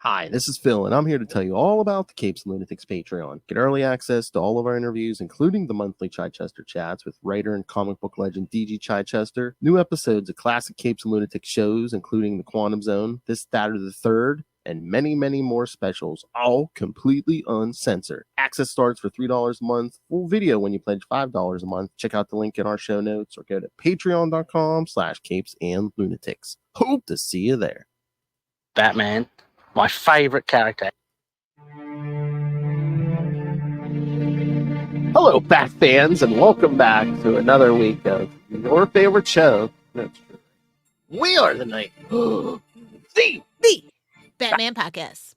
Hi, this is Phil, and I'm here to tell you all about the Capes and Lunatics Patreon. Get early access to all of our interviews, including the monthly Chichester chats with writer and comic book legend DG Chichester, new episodes of classic Capes and Lunatics shows, including The Quantum Zone, This, That, or the Third, and many, many more specials, all completely uncensored. Access starts for $3 a month, full video when you pledge $5 a month. Check out the link in our show notes or go to patreon.com/capesandlunatics. Hope to see you there. Batman, my favorite character. Hello, Bat fans, and welcome back to another week of your favorite show. That's true. We are the night. the Batman podcast.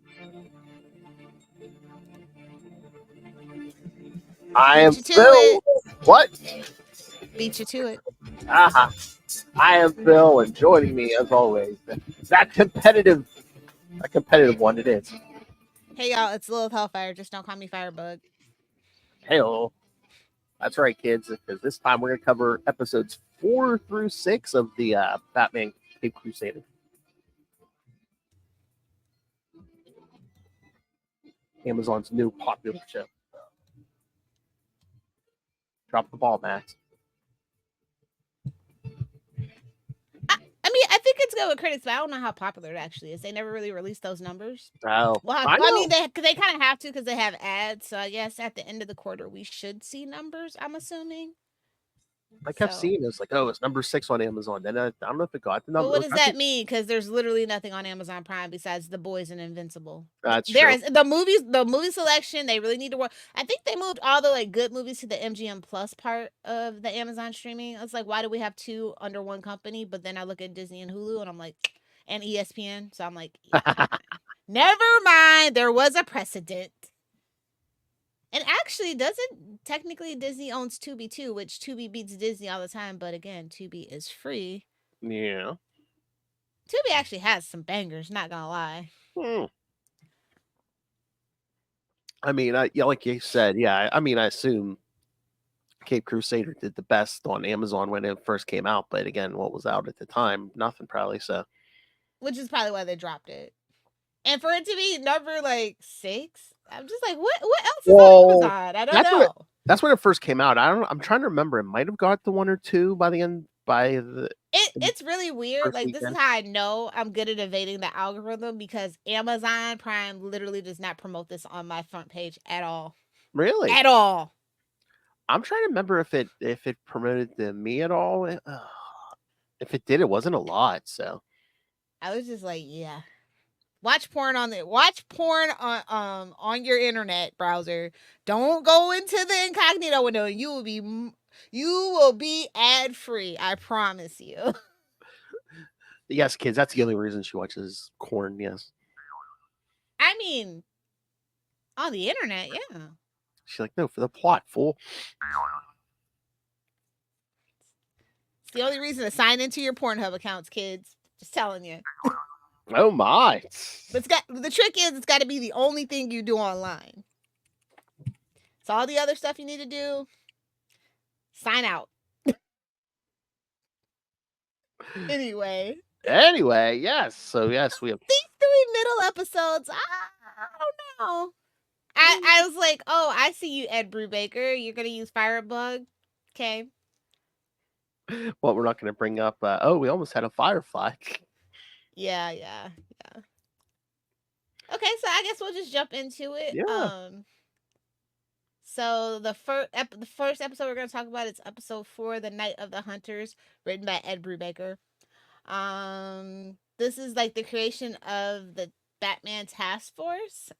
I am Beat you to Phil. it. What? Beat you to it. I am Phil, and joining me as always, that competitive one it is. Hey y'all, it's Lilith Hellfire. Just don't call me Firebug. Hello. That's right, kids, because this time we're going to cover episodes 4 through 6 of the Batman Cape Crusader. Amazon's new popular show. Drop the ball, Max. I think it's good with critics, but I don't know how popular it actually is. They never really released those numbers. Oh, I mean, they kind of have to because they have ads. So I guess at the end of the quarter, we should see numbers, I'm assuming. I kept seeing it's like, oh, it's number 6 on Amazon. Then I don't know if it got the number. But what does that mean? Because there's literally nothing on Amazon Prime besides The Boys and Invincible. That's there true. is the movie selection. They really need to work. I think they moved all the good movies to the MGM Plus part of the Amazon streaming. It's like, why do we have 2 under one company? But then I look at Disney and Hulu, and I'm like, and ESPN. So I'm like, never mind. There was a precedent. And actually, technically Disney owns Tubi too, which Tubi beats Disney all the time. But again, Tubi is free. Yeah. Tubi actually has some bangers, not gonna lie. I mean, like you said, yeah. I mean, I assume Cape Crusader did the best on Amazon when it first came out. But again, what was out at the time? Nothing, probably. So, which is probably why they dropped it. And for it to be number 6, I'm just like, what else is on Amazon? I don't know. That's when it first came out. I'm trying to remember. It might have got the 1 or 2 by the end. It's really weird. Like, this is how I know I'm good at evading the algorithm, because Amazon Prime literally does not promote this on my front page at all. Really? At all. I'm trying to remember if it promoted to me at all. If it did, it wasn't a lot. So I was just like, yeah. Watch porn on your internet browser. Don't go into the incognito window. You will be ad free. I promise you. Yes, kids. That's the only reason she watches corn. Yes. I mean, on the internet, yeah. She's like, no, for the plot, fool. It's the only reason to sign into your Pornhub accounts, kids. Just telling you. Oh my! But the trick is, it's got to be the only thing you do online. So all the other stuff you need to do, sign out. Anyway, yes. So yes, we have these 3 middle episodes. I don't know. I was like, oh, I see you, Ed Brubaker. You're gonna use Firebug, okay? Well, we're not gonna bring up. We almost had a Firefly. Yeah. Okay, so I guess we'll just jump into it. Yeah. So the first episode we're going to talk about is episode 4, The Night of the Hunters, written by Ed Brubaker. This is like the creation of the Batman Task Force.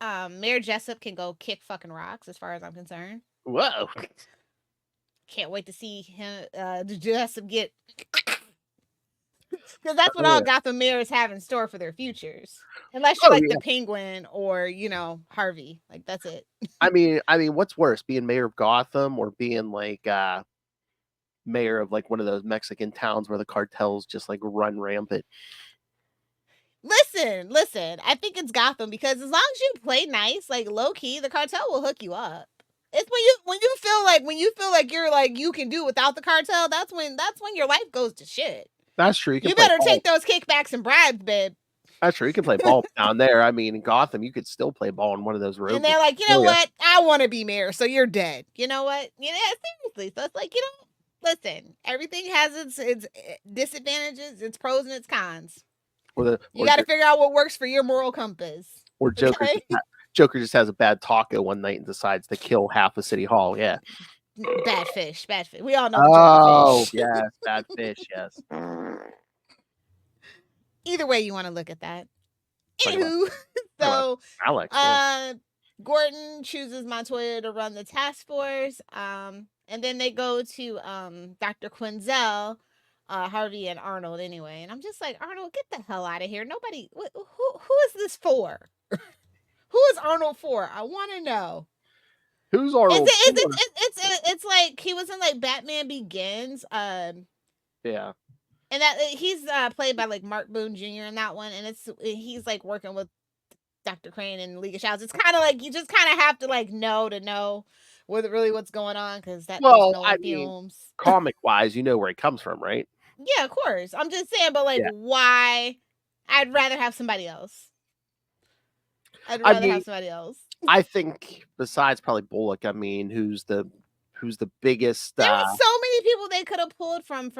Mayor Jessup can go kick fucking rocks, as far as I'm concerned. Whoa! Can't wait to see him, Jessup get. Because that's what all Gotham mayors have in store for their futures. Unless you're the Penguin or, Harvey. Like, that's it. I mean, what's worse, being mayor of Gotham or being mayor of one of those Mexican towns where the cartels just run rampant? Listen. I think it's Gotham, because as long as you play nice, low key, the cartel will hook you up. It's when you feel like you're you can do without the cartel. That's when your life goes to shit. That's true. You better take those kickbacks and bribes, babe. That's true. You can play ball down there. I mean, in Gotham, you could still play ball in one of those rooms. And they're like, you know what? I want to be mayor, so you're dead. You know what? Yeah, seriously. So it's like, listen, everything has its disadvantages, its pros and its cons. You got to figure out what works for your moral compass. Or Joker, Joker just has a bad taco one night and decides to kill half of City Hall. Yeah. Bad fish. We all know the Joker fish. Yes, bad fish. Yes. Either way you want to look at that. Anywho, so Alex, Gordon chooses Montoya to run the task force. And then they go to Dr. Quinzel, Harvey and Arnold anyway. And I'm just like, Arnold, get the hell out of here. Nobody, who is this for? Who is Arnold for? I want to know. Who's Arnold? It's like he was in like Batman Begins. Yeah. And that he's played by like Mark Boone Jr. in that one, and he's like working with Dr. Crane and League of Shadows. It's kind of like you just kind of have to like know what's going on because that films. Comic wise, you know where he comes from, right? Yeah, of course. I'm just saying, but like, why? I'd rather have somebody else. I think besides probably Bullock, I mean, who's the biggest? There were so many people they could have pulled from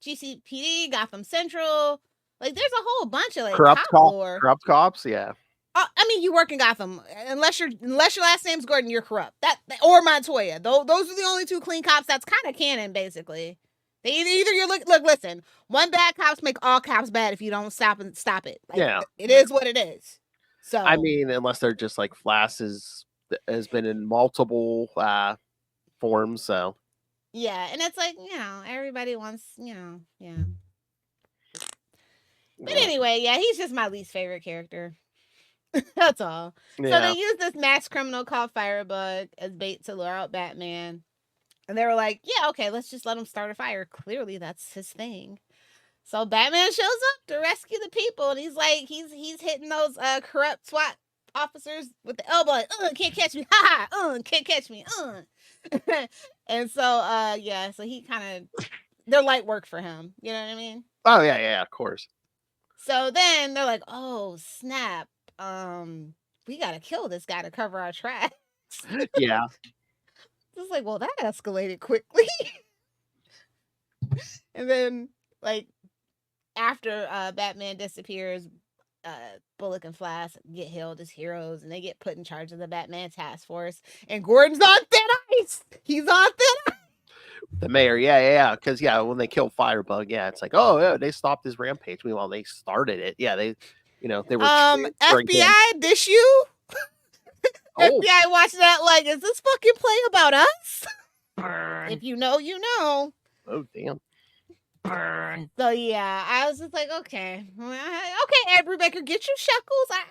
GCPD, Gotham Central. Like, there's a whole bunch of like corrupt cops. Yeah. I mean, you work in Gotham unless your last name's Gordon, you're corrupt. That or Montoya. Those are the only two clean cops. That's kind of canon, basically. They either you look. Listen, one bad cops make all cops bad if you don't stop it. Like, it is what it is. So I mean, unless they're just like Flash has been in multiple forms, so. Yeah, and it's like, everybody wants, yeah. But anyway, he's just my least favorite character. That's all. Yeah. So they use this masked criminal called Firebug as bait to lure out Batman. And they were like, yeah, okay, let's just let him start a fire. Clearly, that's his thing. So Batman shows up to rescue the people, and he's like, he's hitting those corrupt SWAT officers with the elbow, like, can't catch me, can't catch me, And so, so he kind of, they're light work for him. You know what I mean? Oh, yeah, of course. So then they're like, oh, snap. We got to kill this guy to cover our tracks. Yeah. It's like, well, that escalated quickly. And then, like, after Batman disappears, Bullock and Flash get hailed as heroes, and they get put in charge of the Batman task force. And Gordon's on thin ice. He's on thin ice. The mayor, yeah, because when they killed Firebug, it's like, oh yeah, they stopped his rampage. Meanwhile, they started it. Yeah, they were FBI dish you. FBI watch that like, is this fucking play about us? If you know, you know. Oh damn. So I was just like, okay, Ed Brubaker, get your shekels. I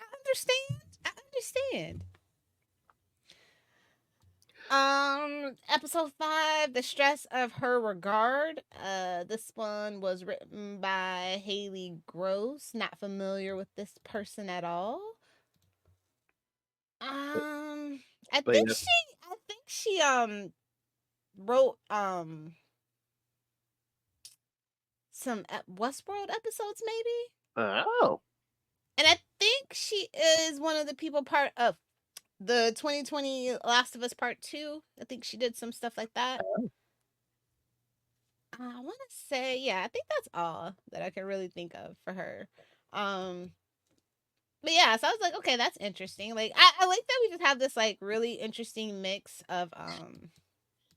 understand. Episode 5, The Stress of Her Regard. This one was written by Haley Gross. Not familiar with this person at all. I think she wrote some Westworld episodes, maybe. Oh. And I think she is one of the people part of the 2020 Last of Us Part 2. I think she did some stuff like that. Oh. I want to say, I think that's all that I can really think of for her. But so I was like, okay, that's interesting. Like, I like that we just have this like really interesting mix of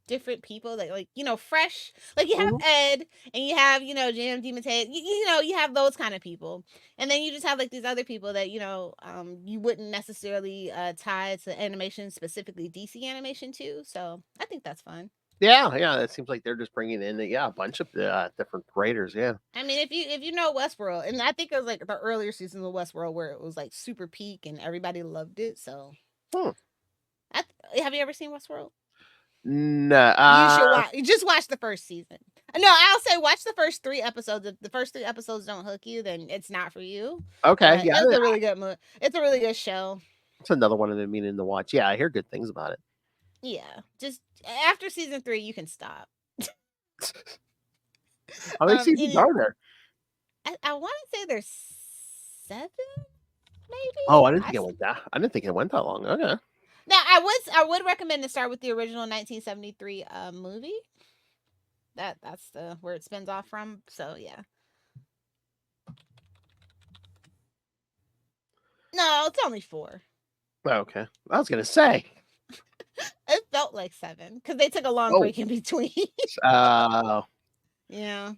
different people that like fresh, like you have Ed and you have JM DiMatteo, you have those kind of people, and then you just have like these other people that you wouldn't necessarily tie to animation, specifically DC animation too. So I think that's fun. Yeah, it seems like they're just bringing in a bunch of different writers. Yeah, I mean, if you know Westworld, and I think it was like the earlier seasons of Westworld where it was like super peak and everybody loved it. So have you ever seen Westworld? No, you should watch. You just watch the first season. No, I'll say watch the first 3 episodes. If the first 3 episodes don't hook you, then it's not for you. Okay, it's a really good movie. It's a really good show. It's another one I've been meaning to watch. Yeah, I hear good things about it. Yeah, just after season 3, you can stop. How many seasons are there? I want to say there's '97, maybe. Oh, I didn't think it went that long. Okay. Now, I would recommend to start with the original 1973 movie. That's the where it spins off from. So yeah. No, it's only 4. Okay. I was gonna say. It felt like 7 because they took a long Oh. break in between. Oh. Yeah.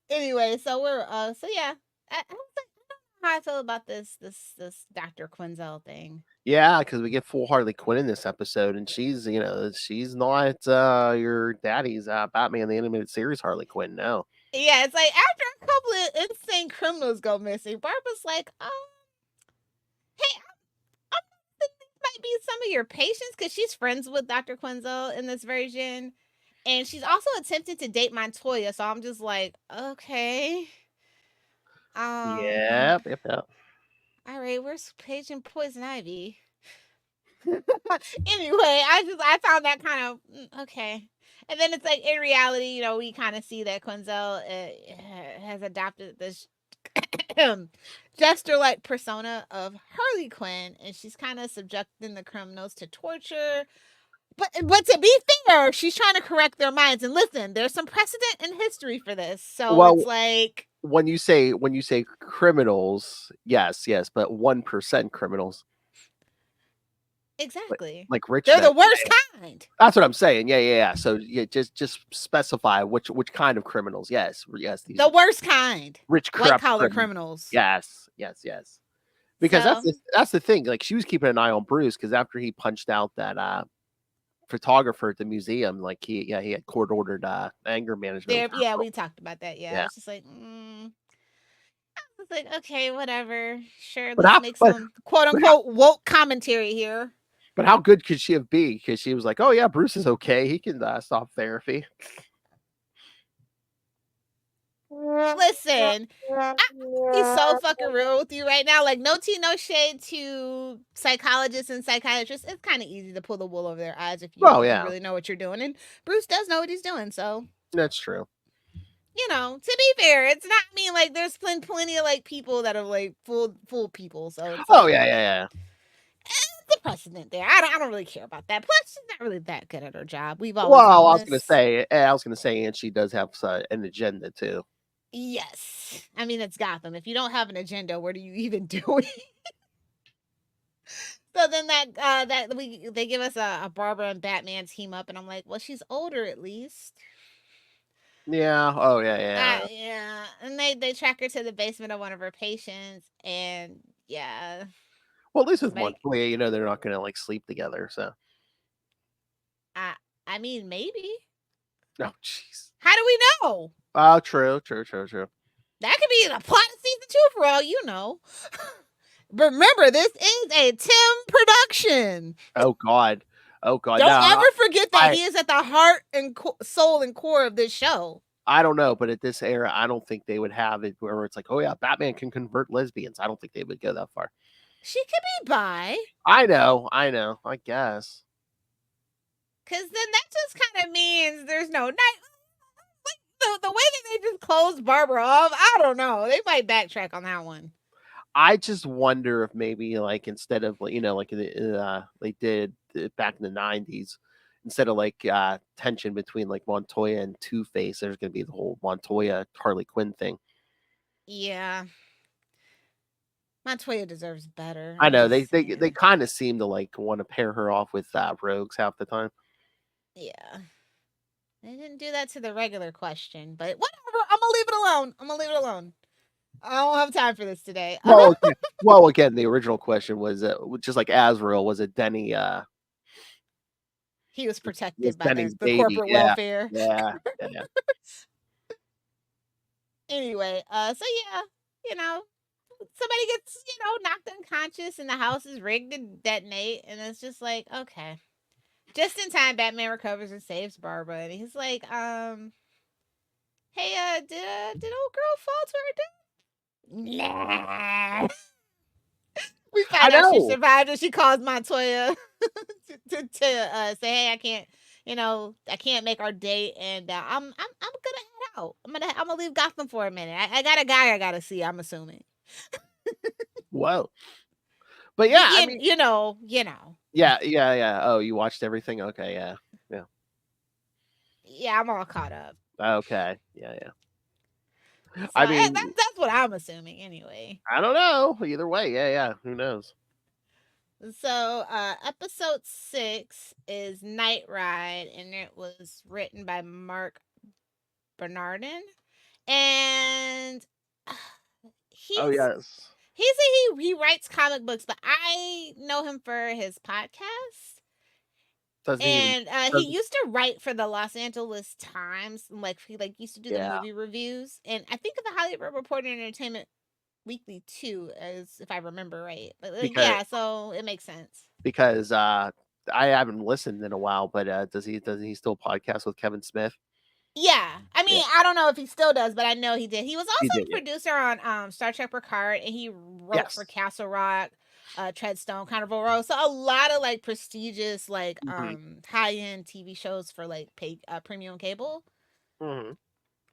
Anyway, so we're so yeah. I don't know how I feel about this Dr. Quinzel thing. Yeah, because we get full Harley Quinn in this episode, and she's not your daddy's Batman the Animated Series Harley Quinn. No. Yeah, it's like after a couple of insane criminals go missing, Barbara's like, hey, I'm thinking this might be some of your patients because she's friends with Dr. Quinzel in this version. And she's also attempting to date Montoya, so I'm just like, okay. Yep. All right, where's Paige and Poison Ivy? Anyway, I found that kind of okay. And then it's like in reality, we kind of see that Quinzel has adopted this jester-like persona of Harley Quinn, and she's kind of subjecting the criminals to torture. But to be fair, she's trying to correct their minds. And listen, there's some precedent in history for this. So it's like when you say criminals, yes, but 1% criminals. exactly. Like rich. They're the worst kind. That's what I'm saying. Yeah. So just specify which kind of criminals. Yes. These the worst kind. Rich, white collar criminals. Yes. Because that's the thing. Like she was keeping an eye on Bruce because after he punched out that photographer at the museum, like he had court ordered anger management. Yeah, we talked about that. Yeah. It's just like I was like, okay, whatever. Sure, let's make some quote unquote woke commentary here. But how good could she have been? Because she was like, oh yeah, Bruce is okay. He can stop therapy. Listen, he's so fucking real with you right now. Like, no tea, no shade to psychologists and psychiatrists. It's kind of easy to pull the wool over their eyes if you really know what you're doing. And Bruce does know what he's doing, so. That's true. To be fair, it's not, I mean, like, there's plenty of, like, people that are, like, full people, so. It's like, yeah. It's a precedent there. I don't really care about that. Plus, she's not really that good at her job. We've always Well, I was gonna say, and she does have an agenda, too. Yes. I mean, it's Gotham. If you don't have an agenda, what are you even doing? So then they give us a Barbara and Batman team up, and I'm like, well, she's older at least. Yeah. Oh yeah. Yeah. And they track her to the basement of one of her patients, and yeah. Well, at least with Montoya, they're not gonna like sleep together. So. I mean, maybe. Oh, jeez. How do we know? Oh, true. That could be the plot of season 2 for all you know. But remember, this is a Tim production. Oh God. Don't ever forget that he is at the heart and soul and core of this show. I don't know, but at this era, I don't think they would have it where it's like, oh yeah, Batman can convert lesbians. I don't think they would go that far. She could be bi. I know. I guess. Because then that just kind of means there's no night. The way that they just closed Barbara off, I don't know. They might backtrack on that one. I just wonder if maybe like instead of like they did back in the 90s, instead of like tension between like Montoya and Two-Face, there's going to be the whole Montoya Harley Quinn thing. Yeah. Montoya deserves better. I know they kind of seem to like want to pair her off with rogues half the time. Yeah. They didn't do that to the regular question, but whatever. I'm gonna leave it alone. I don't have time for this today. Well, again, the original question was just like Azrael, was it Denny? He was protected by the corporate welfare. Yeah. Anyway, so yeah, somebody gets knocked unconscious and the house is rigged to detonate, and it's just like, okay. Just in time, Batman recovers and saves Barbara, and he's like, "Hey, did old girl fall to her death?" Nah. We found out she survived, and she calls Montoya to say, "Hey, I can't make our date, and I'm gonna head out. I'm gonna leave Gotham for a minute. I got a guy I gotta see. I'm assuming." Whoa. But yeah, I mean, you know. yeah. Oh, you watched everything? Okay, yeah. Yeah, I'm all caught up. Okay, yeah. So I mean, that's what I'm assuming anyway. I don't know. Either way, yeah. Who knows? So episode 6 is Night Ride, and it was written by Mark Bernardin, and Oh yes. he writes comic books, but I know him for his podcast. Doesn't he? And he used to write for the Los Angeles Times, like he used to do the Yeah. movie reviews, and I think of the Hollywood Reporter and Entertainment Weekly too, as if I remember right. But yeah, so it makes sense. Because I haven't listened in a while, but doesn't he still podcast with Kevin Smith? Yeah, I mean, I don't know if he still does, but I know he did. He was also a yeah. producer on Star Trek Picard, and he wrote Yes. for Castle Rock, Treadstone, Carnival Row. So a lot of like prestigious, like high end TV shows for like pay premium cable. Mhm.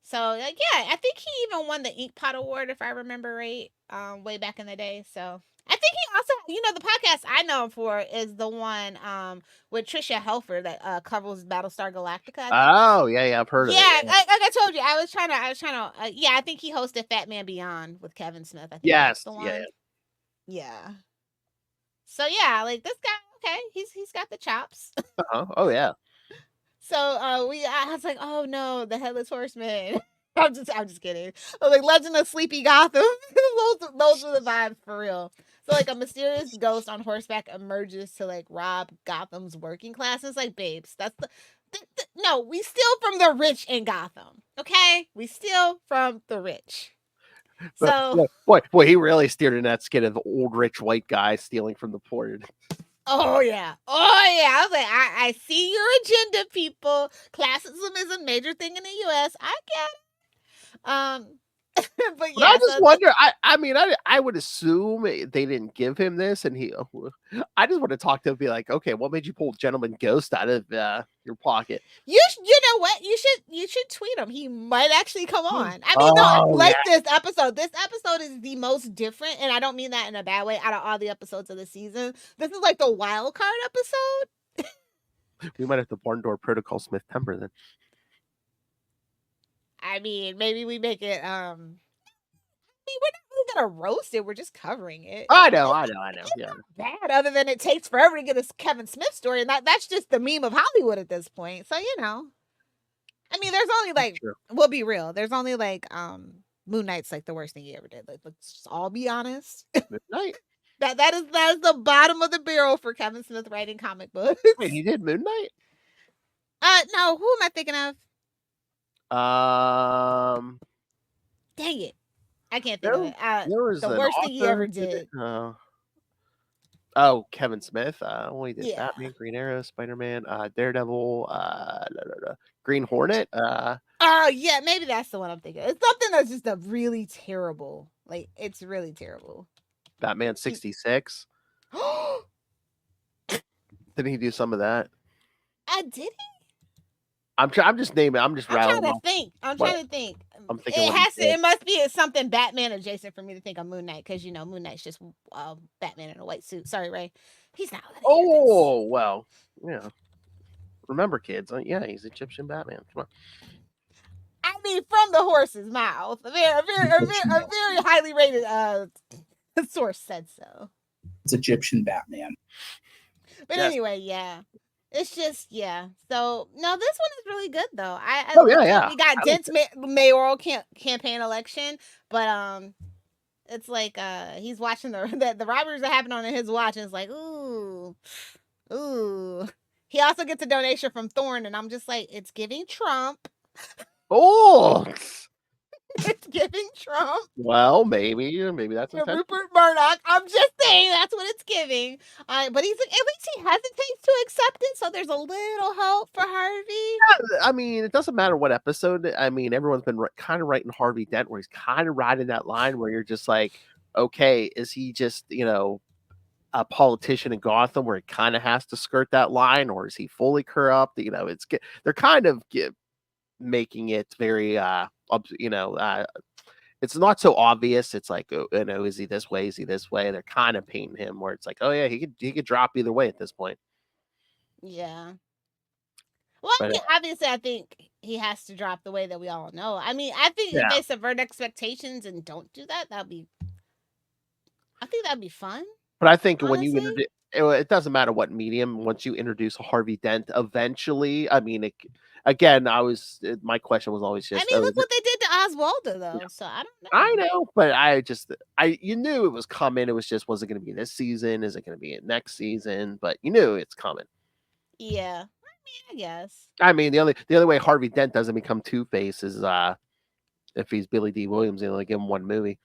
So like yeah, I think he even won the Ink Pot Award if I remember right, way back in the day. So I think he also, the podcast I know him for is the one with Trisha Helfer that covers Battlestar Galactica. Oh yeah, I've heard of it. Yeah, like I told you, I was trying to. Yeah, I think he hosted Fat Man Beyond with Kevin Smith. I think Yes, that's the one. Yeah. So yeah, like this guy, okay, he's got the chops. Oh yeah. So I was like, oh no, the Headless Horseman. I'm just kidding. I was like Legend of Sleepy Gotham. those are the vibes for real. So like a mysterious ghost on horseback emerges to like rob Gotham's working class. And it's like, babes, that's no, we steal from the rich in Gotham. Okay, we steal from the rich. So boy, he really steered in that skin of the old rich white guy stealing from the poor. Oh yeah. I was like, I see your agenda, people. Classism is a major thing in the U.S. I get it. But yeah, I just wonder. I would assume they didn't give him this, and I just want to talk to him, and be like, okay, what made you pull Gentleman Ghost out of your pocket? You know what? You should tweet him. He might actually come on. I mean, no, I like this episode. This episode is the most different, and I don't mean that in a bad way. Out of all the episodes of the season, this is like the wild card episode. We might have to barn door Protocol Smith Timber then. I mean, maybe we make it. I mean, we're not really gonna roast it. We're just covering it. I know. Yeah. Bad, other than it takes forever to get a Kevin Smith story, and that's just the meme of Hollywood at this point. So I mean, there's only like, we'll be real. There's only like, Moon Knight's like the worst thing he ever did. Like, let's just all be honest. Moon Knight. that is the bottom of the barrel for Kevin Smith writing comic books. Wait, he did Moon Knight? No. Who am I thinking of? Dang it, I can't think of it. There was the worst thing he ever did. Kevin Smith. He did Batman, Green Arrow, Spider-Man, Daredevil, Green Hornet. Yeah, maybe that's the one I'm thinking. It's something that's just a really terrible. Like, it's really terrible. Batman 66. Didn't he do some of that? Did he? I'm just naming. I'm just rattling. I'm trying to think. I'm thinking it must be something Batman adjacent for me to think of Moon Knight, because Moon Knight's just Batman in a white suit. Sorry, Ray. He's not. Oh well, yeah. Remember, kids. Yeah, he's Egyptian Batman. Come on. I mean, from the horse's mouth. A very highly rated source said so. It's Egyptian Batman. But anyway, yeah. It's just, yeah. So, no, this one is really good, though. We got dense mayoral campaign election, but it's like he's watching the robberies that happen on his watch, and it's like, ooh. He also gets a donation from Thorne, and I'm just like, it's giving Trump. Oh! It's giving Trump. Well, maybe that's Rupert Murdoch. I'm just saying that's what it's giving. But he's like, at least he hesitates to accept it, so there's a little hope for Harvey. Yeah, I mean, it doesn't matter what episode. I mean, everyone's been kind of writing Harvey Dent, where he's kind of riding that line where you're just like, okay, is he just a politician in Gotham where he kind of has to skirt that line, or is he fully corrupt? They're kind of making it very it's not so obvious. It's like, oh, you know, is he this way? Is he this way? They're kind of painting him where it's like, oh yeah, he could drop either way at this point. Yeah. Well, I But mean, obviously, I think he has to drop the way that we all know. I mean, I think Yeah. if they subvert expectations and don't do that, I think that'd be fun. But I think when you Honestly? it doesn't matter what medium. Once you introduce a Harvey Dent, eventually, I mean, again, my question was always I just, mean, oh, look what they did to Oswaldo, though. So I don't know. I know, but you knew it was coming. It was just, was it going to be this season? Is it going to be next season? But you knew it's coming. Yeah. I mean, I guess. I mean, the only way Harvey Dent doesn't become Two-Face is if he's Billy D. Williams, they only give him one movie.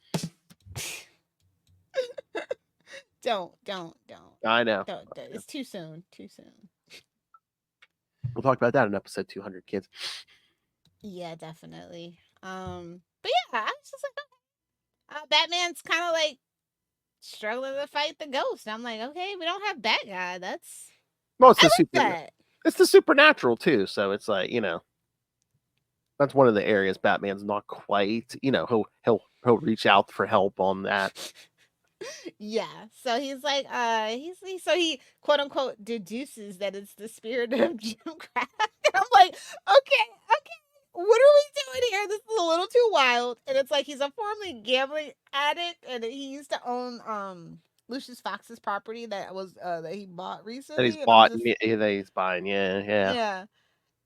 Don't. I know. Don't. It's too soon. Too soon. We'll talk about that in episode 200, kids. Yeah, definitely. But yeah, I was just like, Batman's kind of like struggling to fight the ghost. I'm like, okay, we don't have Batguy. That's Well, it's I the like that. It's the supernatural too, so it's like, you know, that's one of the areas Batman's not quite. You know, he'll reach out for help on that. Yeah. So he's like, so he quote unquote deduces that it's the spirit of Jim Crack. And I'm like, okay, what are we doing here? This is a little too wild. And it's like he's a formerly gambling addict, and he used to own Lucius Fox's property that he bought recently. That he's buying, yeah. Yeah.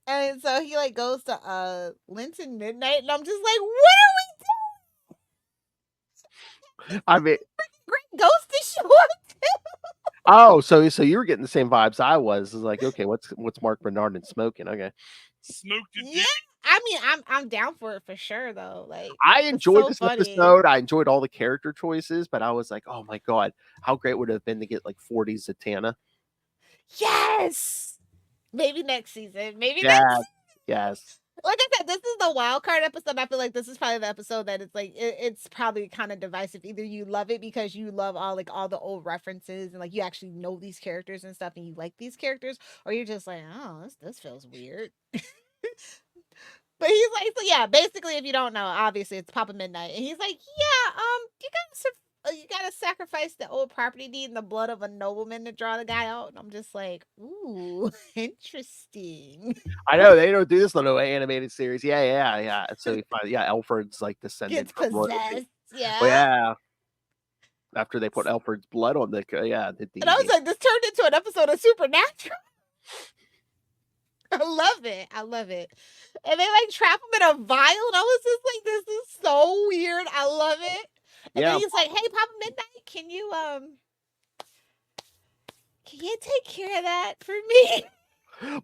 And so he like goes to Linton Midnight, and I'm just like, what are we doing? I mean, Great ghost to show up too. oh, so you were getting the same vibes I was. It's like, okay, what's Mark Bernardin smoking? Okay. Smoked it. Yeah. I mean, I'm down for it for sure though. Like, I enjoyed so this funny. episode. I enjoyed all the character choices, but I was like, oh my god, how great would it have been to get like 40s Zatanna? Yes. Maybe next season. Maybe Yes. next. Yes. Like I said, this is the wild card episode. I feel like this is probably the episode that it's like it's probably kind of divisive. Either you love it because you love all the old references and like you actually know these characters and stuff and you like these characters, or you're just like, oh, this feels weird. But he's like, so yeah, basically, if you don't know, obviously it's Papa Midnight, and he's like, yeah, you gotta sacrifice the old property deed and the blood of a nobleman to draw the guy out. And I'm just like, ooh, interesting. I know they don't do this on no animated series. Yeah. So you find, Alfred's like descended Gets from royalty. possessed. Yeah. Oh, yeah. After they put Alfred's blood on the And I was like, this turned into an episode of Supernatural. I love it. And they like trap him in a vial, and I was just like, this is so weird. I love it. And then he's like, hey, Papa Midnight, can you take care of that for me?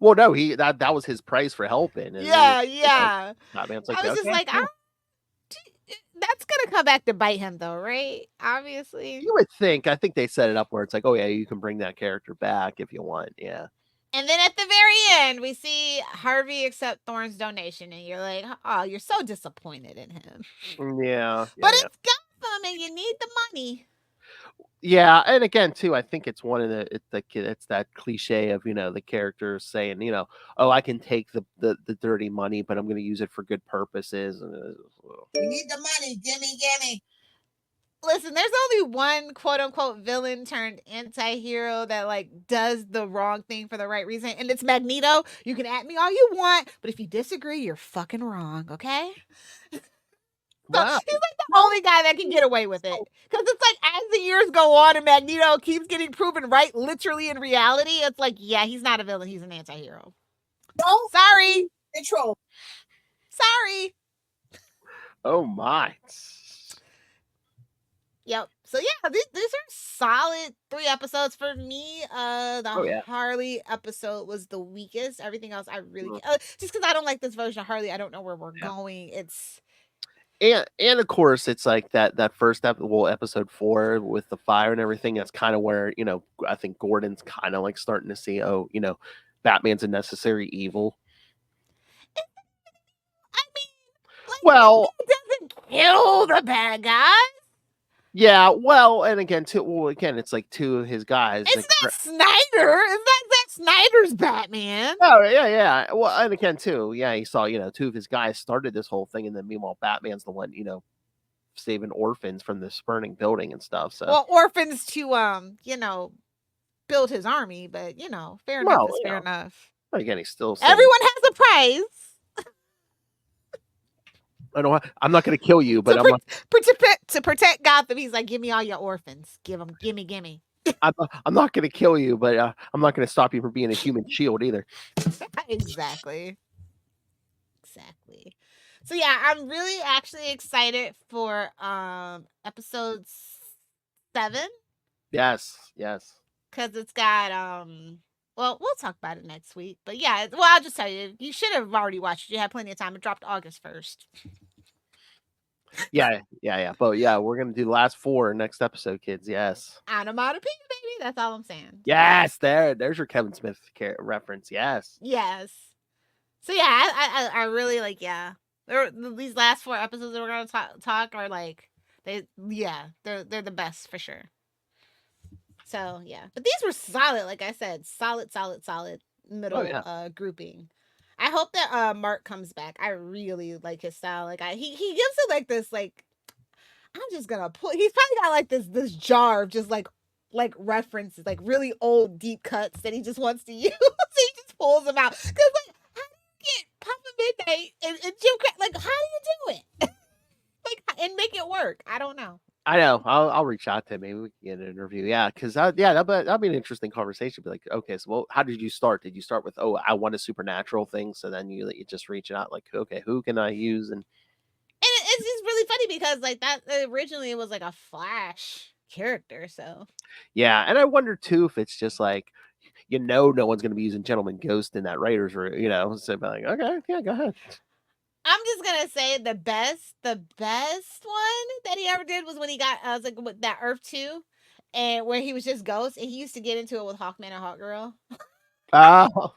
Well, no, that was his price for helping. And Yeah. Batman's like, I was just like, that's gonna come back to bite him though, right? Obviously. you would think. I think they set it up where it's like, oh yeah, you can bring that character back if you want. Yeah. And then at the very end, we see Harvey accept Thorne's donation, and you're like, oh, you're so disappointed in him. Yeah. But it's Gotham, and you need the money. Yeah, and again too, I think it's one of it's that cliche of, you know, the characters saying, you know, oh, I can take the dirty money, but I'm going to use it for good purposes. And We need the money, gimme. Listen, there's only one quote unquote villain turned anti-hero that like does the wrong thing for the right reason, and it's Magneto. You can at me all you want, but if you disagree, you're fucking wrong, okay? So wow. he's like the only guy that can get away with it. Because it's like as the years go on and Magneto keeps getting proven right literally in reality, it's like, yeah, he's not a villain, he's an anti-hero. No, Sorry. control. Sorry. Oh my. Yep. So yeah, these are solid 3 episodes for me. The Harley episode was the weakest. Everything else I really just because I don't like this version of Harley. I don't know where we're going. It's and of course it's like that first episode 4 with the fire and everything. That's kind of where, you know, I think Gordon's kind of like starting to see, oh, you know, Batman's a necessary evil. I mean, like, well, he doesn't kill the bad guys. Yeah, well, and again, it's like 2 of his guys. It's not Snyder. It's not Snyder's Batman. Oh, yeah. Well, and again, too, yeah, he saw, you know, 2 of his guys started this whole thing, and then meanwhile, Batman's the one, you know, saving orphans from this burning building and stuff. So Well, orphans to build his army, but fair enough well, is fair enough. again, he's still saying, Everyone has a price I'm not going to kill you, but to protect Gotham. He's like, give me all your orphans. Gimme. I'm not going to kill you, but I'm not going to stop you from being a human shield either. Exactly. So yeah, I'm really actually excited for episode 7. Yes. Because it's got well, we'll talk about it next week. But yeah, well, I'll just tell you, you should have already watched it. You had plenty of time. It dropped August 1st. Yeah. But yeah, we're gonna do the last 4 next episode, kids. Yes. Onomatopoeia, baby. That's all I'm saying. Yes, there's your Kevin Smith reference. Yes. So yeah, I really like these last 4 episodes that we're gonna talk are like they're the best for sure. So yeah, but these were solid. Like I said, solid middle grouping. I hope that Mark comes back. I really like his style. Like he gives it like this like I'm just gonna pull. He's probably got like this jar of just like references, like really old deep cuts that he just wants to use. He just pulls them out. Cause like how do you get Papa Midnight and Jim Crack? Like how do you do it? Like and make it work? I don't know. I know. I'll reach out to him. Maybe we can get an interview. Yeah, because that'd be an interesting conversation. Be like, okay, so how did you start? Did you start with I want a supernatural thing? So then you just reach out like, okay, who can I use? And it's just really funny because like that originally it was like a Flash character. So yeah, and I wonder too if it's just like no one's going to be using Gentleman Ghost in that writers room. So be like, okay, yeah, go ahead. I'm just gonna say the best one that he ever did was when he got with that Earth 2 and where he was just Ghost and he used to get into it with Hawkman and Hawkgirl. Oh,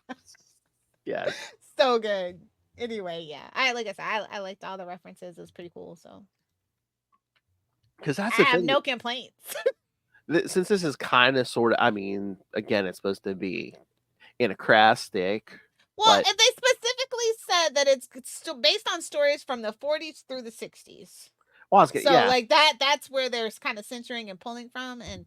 yes. So good. Anyway, yeah. I liked all the references. It was pretty cool. So because that's I the have thing. no complaints. Since this is kind of sort of, I mean, again, it's supposed to be anachronistic. Well, and they specifically said that it's still based on stories from the 40s through the 60s. Well, like that's where there's kind of censoring and pulling from, and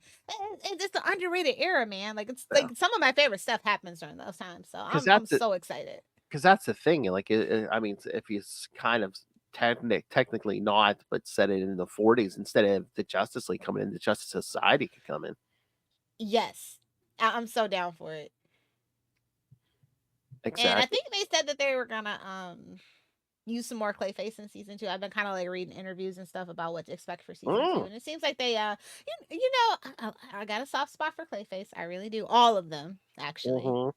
it's an underrated era, man. Like it's like some of my favorite stuff happens during those times. So I'm so excited. Because that's the thing. Like, I mean, if you kind of technically not, but set it in the 40s instead of the Justice League coming in, the Justice Society could come in. Yes, I'm so down for it. Exactly. And I think they said that they were gonna use some more Clayface in season 2. I've been kind of like reading interviews and stuff about what to expect for season 2, and it seems like they I got a soft spot for Clayface. I really do. All of them, actually. Mm-hmm.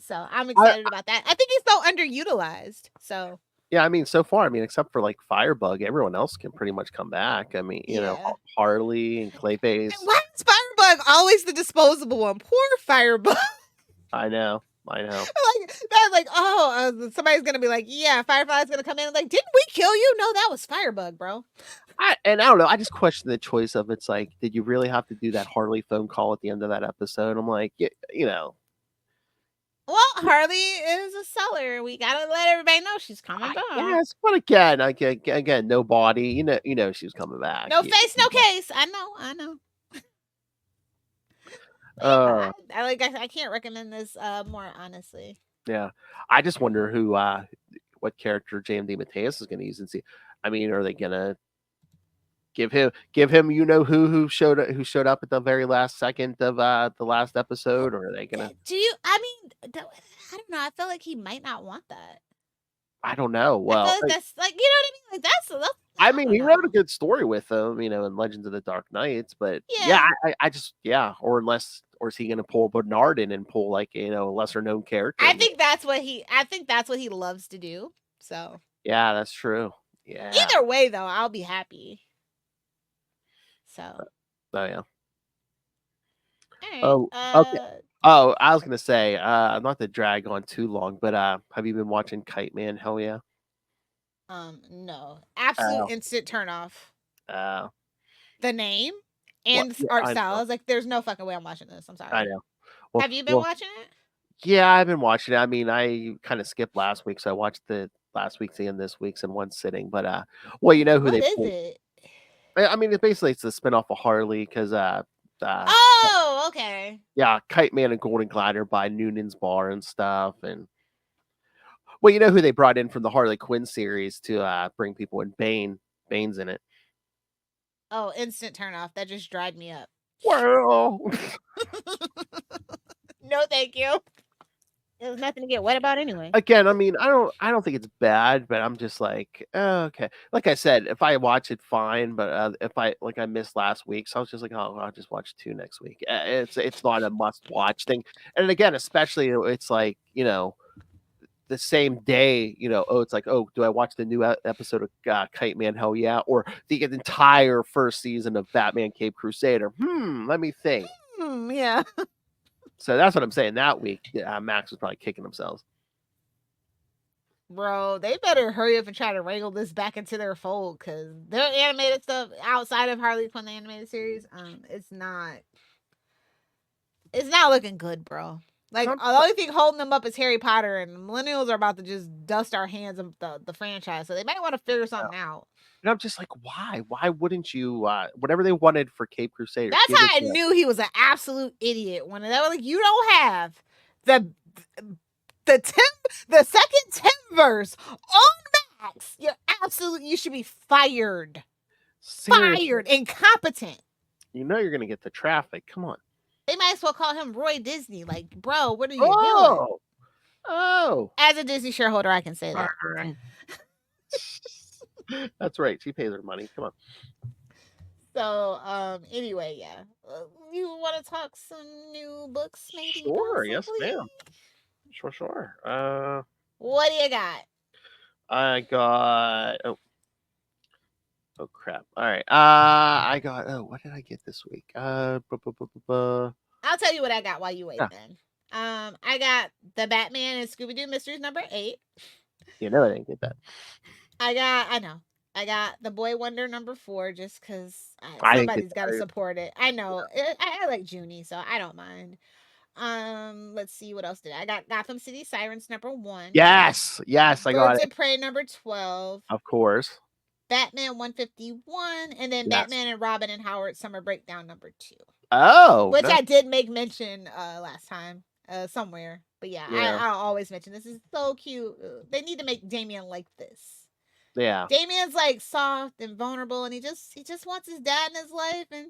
So I'm excited about that. I think he's so underutilized. So yeah, I mean, so far, I mean, except for like Firebug, everyone else can pretty much come back. I mean, Harley and Clayface. Why is Firebug always the disposable one? Poor Firebug. I know. Somebody's gonna be like, yeah, Firefly's gonna come in and like, didn't we kill you? No, that was Firebug, bro. I don't know. I just question the choice of it's like, did you really have to do that Harley phone call at the end of that episode? I'm like, Well, Harley is a seller. We gotta let everybody know she's coming back. Yes, but again, no body. You know she's coming back. No face, no case. I know. I can't recommend this more honestly. Yeah, I just wonder what character JMD Mateus is going to use and see. I mean, are they going to give him who showed up at the very last second of the last episode, or are they going to? I don't know. I feel like he might not want that. I don't know. Well, I feel like that's like, you know what I mean? Like that's I mean, he wrote a good story with them, in Legends of the Dark Knights, but or is he going to pull Bernard in and pull like, a lesser known character? I think that's what he loves to do. So yeah, that's true. Yeah. Either way, though, I'll be happy. So. Oh yeah. Right. Oh, okay. Oh, I was gonna say, not to drag on too long, but have you been watching Kite Man? Hell yeah. No. Absolute instant turn off. The name and art style. I was like, there's no fucking way I'm watching this. I'm sorry. I know. Well, have you been watching it? Yeah, I've been watching it. I mean, I kind of skipped last week, so I watched the last week's and this week's in one sitting. But you know who What is it? I mean, it's basically it's a spinoff of Harley because Oh, okay. yeah, Kite Man and Golden Glider by Noonan's Bar and stuff, and well, you know who they brought in from the Harley Quinn series to bring people in? Bane's in it. Oh, instant turn off. That just dried me up. Well, No, thank you. There's nothing to get wet about anyway. again, I mean, I don't think it's bad, but I'm just like, oh, okay. Like I said, if I watch it, fine. But if I missed last week, so I was just like, oh, I'll just watch 2 next week. It's not a must watch thing. And again, especially it's like the same day, oh, it's like, oh, do I watch the new episode of Kite Man? Hell yeah, or the entire first season of Batman Cape Crusader? Let me think. Yeah. So that's what I'm saying. That week, Max was probably kicking themselves. Bro, they better hurry up and try to wrangle this back into their fold because their animated stuff outside of Harley Quinn the animated series, it's not looking good, bro. Like the only thing holding them up is Harry Potter, and millennials are about to just dust our hands of the franchise, so they might want to figure something out. And I'm just like, why? Why wouldn't you? Whatever they wanted for Cape Crusader. That's how I knew he was an absolute idiot. When they were like, you don't have the second Tim verse on Max. You should be fired. Seriously. Fired. Incompetent. You know you're gonna get the traffic. Come on. They might as well call him Roy Disney. Like, bro, what are you doing? Oh. As a Disney shareholder, I can say that. Right. That's right. She pays her money. Come on. So, anyway, yeah. You want to talk some new books, maybe? Sure. Yes, possibly? ma'am. Sure. What do you got? I got. Oh crap! All right. I got. Oh, what did I get this week? I'll tell you what I got while you wait. Then. I got the Batman and Scooby Doo Mysteries number 8. You know I didn't get that. I got the Boy Wonder number 4 just because somebody's got to support it. I know. I like Junie, so I don't mind. Let's see what else did I got. Gotham City Sirens number 1. Yes, I got Birds it. of Prey number 12. Of course. Batman 151, and then Batman and Robin and Howard Summer Breakdown number 2. Oh, which I did make mention last time somewhere. But yeah. I'll always mention this is so cute. They need to make Damian like this. Yeah. Damian's like soft and vulnerable, and he just wants his dad in his life, and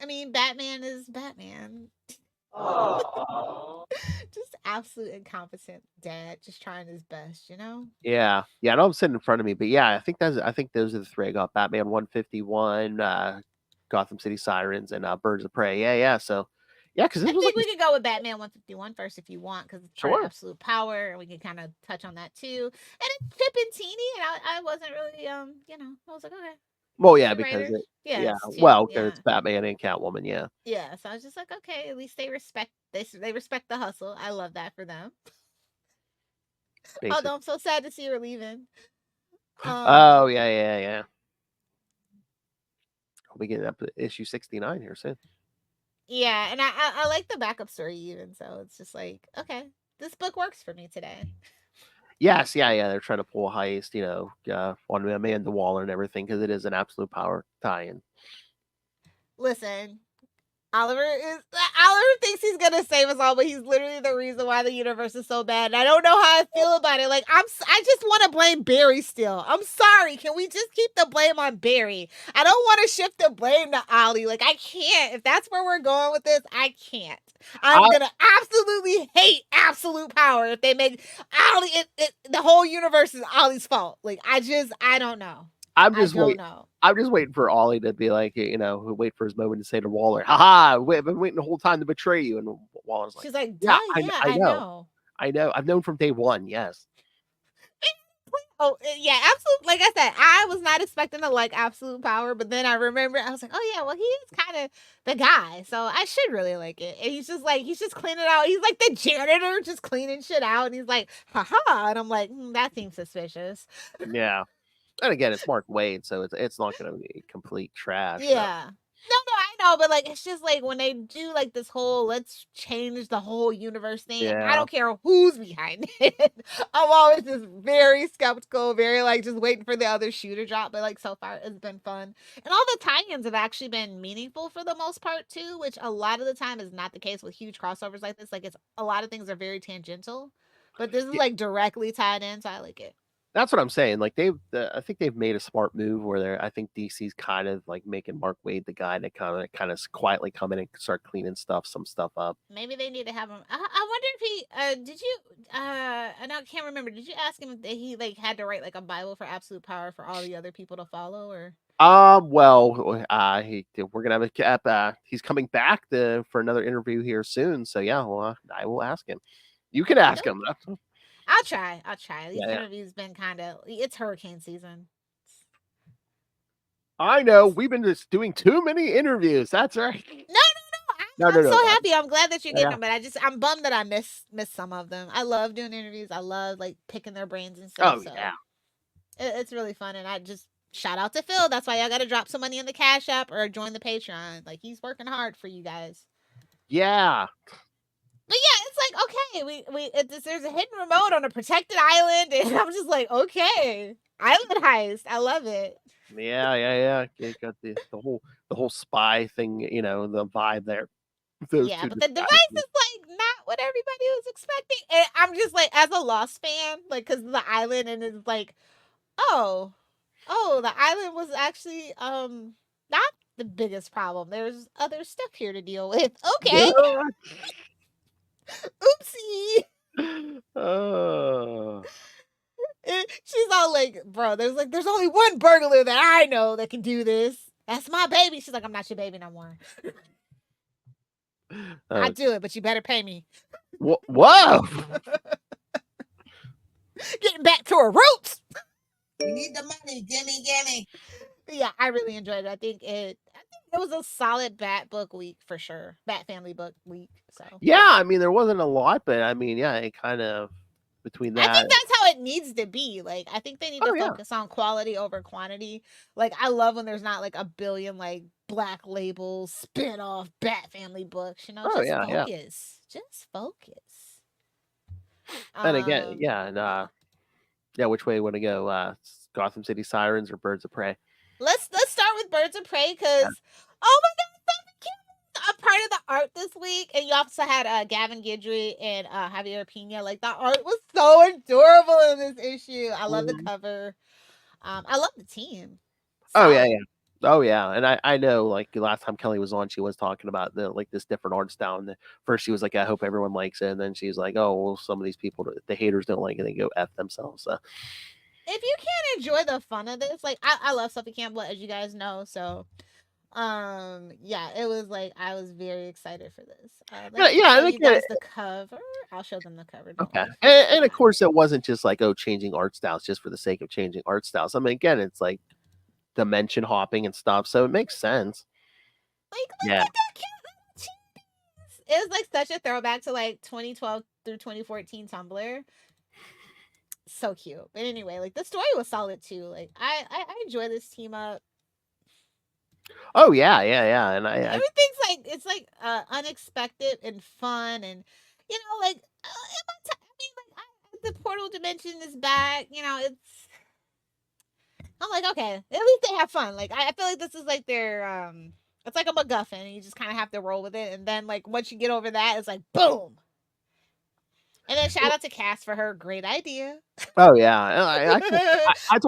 I mean, Batman is Batman. Just absolute incompetent dad, just trying his best, Yeah. I know I'm sitting in front of me, but yeah, I think those are the 3 I got. Batman 151, Gotham City Sirens, and Birds of Prey. Yeah. So yeah, because I think we could go with Batman 151 first if you want, because it's sure. Absolute Power, and we can kind of touch on that too. And it's Chip and Teeny, and I wasn't really I was like, okay. Well, yeah, because it's Batman and Catwoman, yeah. Yeah, so I was just like, okay, at least they respect the hustle. I love that for them. Although I'm so sad to see her leaving. Oh yeah. We get up to issue 69 here soon. Yeah, and I like the backup story even, so it's just like, okay, this book works for me today. Yes, yeah. They're trying to pull a heist, on Amanda Waller and everything because it is an Absolute Power tie-in. Listen, Oliver thinks he's gonna save us all, but he's literally the reason why the universe is so bad. And I don't know how I feel about it. Like I just want to blame Barry still. I'm sorry. Can we just keep the blame on Barry? I don't want to shift the blame to Ollie. Like I can't. If that's where we're going with this, I can't. I'm gonna absolutely hate Absolute Power if they make Ollie. The whole universe is Ollie's fault. Like I don't know. I'm just waiting for Ollie to be like, wait for his moment to say to Waller, haha, I've been waiting the whole time to betray you. And Waller's like, she's like, I know. I've known from day one. Yes. Oh, yeah, absolute. Like I said, I was not expecting to like Absolute Power, but then I remember, I was like, oh yeah, well, he is kind of the guy, so I should really like it. And he's just cleaning out. He's like the janitor, just cleaning shit out, and he's like, haha, and I'm like, that seems suspicious. Yeah. And again, it's Mark Waid, so it's not going to be complete trash. Yeah. So. No, I know, but like it's just like when they do like this whole let's change the whole universe thing. I Yeah. don't care who's behind it. I'm always just very skeptical, very like just waiting for the other shoe to drop. But like so far, it's been fun, and all the tie-ins have actually been meaningful for the most part too, which a lot of the time is not the case with huge crossovers like this. Like it's a lot of things are very tangential, but this is Yeah. like directly tied in, so I like it. That's what I'm saying. Like I think they've made a smart move where I think DC's kind of like making Mark Waid the guy that kind of quietly come in and start cleaning some stuff up. Maybe they need to have him. I wonder if he did you I can't remember. Did you ask him if he like had to write like a Bible for absolute power for all the other people to follow or? Well, we're gonna have he's coming back for another interview here soon. So yeah, well, I will ask him. You can ask him. I'll try. These Yeah. interviews been it's hurricane season. I know we've been just doing too many interviews. That's right. I'm No. so happy. I'm glad that you're getting Yeah. them, but I'm bummed that I miss some of them. I love doing interviews. I love like picking their brains and stuff. Oh so yeah. it's really fun, and I just shout out to Phil. That's why y'all got to drop some money in the Cash App or join the Patreon. Like he's working hard for you guys. Yeah. But yeah, it's like okay, there's a hidden remote on a protected island, and I'm just like, okay, island heist. I love it. Yeah. You got the whole spy thing. You know, the vibe there. Those Yeah, two but the disguises. device is like not what everybody was expecting. And I'm just like, as a Lost fan, like, cause of the island, and it's like, oh, the island was actually not the biggest problem. There's other stuff here to deal with. Okay, oopsie. Oh. And she's all like, bro, there's only one burglar that I know that can do this. That's my baby. She's like, I'm not your baby no more. I do it, but you better pay me. Whoa! Getting back to her roots. We need the money. Gimme. Yeah, I really enjoyed it. I think it was a solid Bat book week for sure. Bat family book week. So Yeah, I mean there wasn't a lot, but I mean, yeah, it kind of between that. I think that's how it needs to be. Like I think they need to Oh, yeah. focus on quality over quantity. Like I love when there's not like a billion like Black Label spin-off Bat family books. You know, Oh, just yeah, yeah. focus. Just focus. And again, yeah, which way you want to go? Gotham City Sirens or Birds of Prey? Let's start with Birds of Prey because oh my god, Sophie Kim was a part of the art this week, and you also had Gavin Guidry and Javier Pena. Like the art was so adorable in this issue. I love the cover. I love the team. Oh Solid. yeah. Oh yeah, and I know like the last time Kelly was on, she was talking about this different art style. And first she was like, I hope everyone likes it, and then she's like, oh well, some of these people, the haters don't like it, they go F themselves. So If you can't enjoy the fun of this, like I love Sophie Campbell, as you guys know, so yeah, it was like I was very excited for this. Let me show you guys the cover. I'll show them the cover. Okay, and of course it wasn't just like changing art styles just for the sake of changing art styles. I mean, again, it's like dimension hopping and stuff, so it makes sense. Like, look at that cute little cheese. It was like such a throwback to like 2012 through 2014 Tumblr. So cute. But anyway, like the story was solid too. Like I enjoy this team up. Oh yeah, and everything's like it's like unexpected and fun, and you know, like the portal dimension is back. You know, I'm like, okay, at least they have fun. Like I feel like this is like their it's like a MacGuffin, and you just kind of have to roll with it. And then like once you get over that, it's like boom. And then shout out to Cass for her great idea. Oh yeah, I